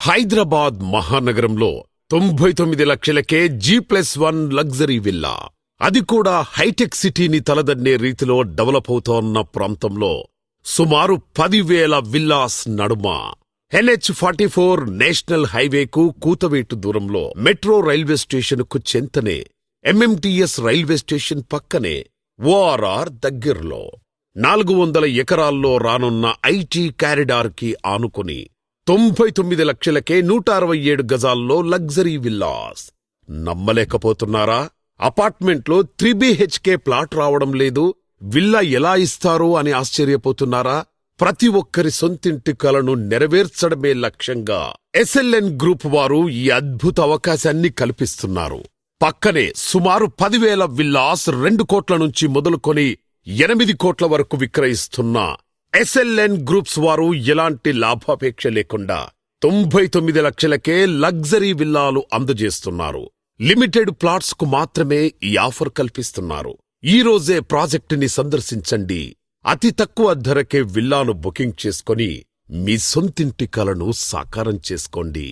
హైదరాబాద్ మహానగరంలో 99 లక్షలకే G+1 luxury villa. అది కూడా హైటెక్ సిటీని తలదన్నే రీతిలో డెవలప్ అవుతోన్న ప్రాంతంలో సుమారు 10,000 విల్లాస్ నడుమ NH-44 నేషనల్ హైవేకు కూతవేటు దూరంలో, మెట్రో రైల్వే స్టేషన్కు చెంతనే, MMTS రైల్వే స్టేషన్ పక్కనే, ORR దగ్గర్లో 400 ఎకరాల్లో రానున్న ఐటీ కారిడార్కి ఆనుకుని 99 లక్షలకే 167 గజాల్లో లగ్జరీ విల్లాస్. నమ్మలేకపోతున్నారా? అపార్ట్మెంట్లో 3BHK ప్లాట్ రావడం లేదు, విల్లా ఎలా ఇస్తారు అని ఆశ్చర్యపోతున్నారా? ప్రతి ఒక్కరి సొంతింటి కలను నెరవేర్చడమే లక్ష్యంగా SLN గ్రూప్ వారు ఈ అద్భుత అవకాశాన్ని కల్పిస్తున్నారు. పక్కనే సుమారు 10,000 విల్లాస్ 2 కోట్ల నుంచి మొదలుకొని 8 కోట్ల వరకు విక్రయిస్తున్న SLN గ్రూప్స్ వారు ఎలాంటి లాభాపేక్ష లేకుండా 99 లక్షలకే లగ్జరీ విల్లాలు అందజేస్తున్నారు. లిమిటెడ్ ప్లాట్స్ కు మాత్రమే ఈ ఆఫర్ కల్పిస్తున్నారు. ఈ రోజే ప్రాజెక్టుని సందర్శించండి. అతి తక్కువ ధరకే విల్లాను బుకింగ్ చేసుకొని మీ సొంతింటి కలను సాకారం చేసుకోండి.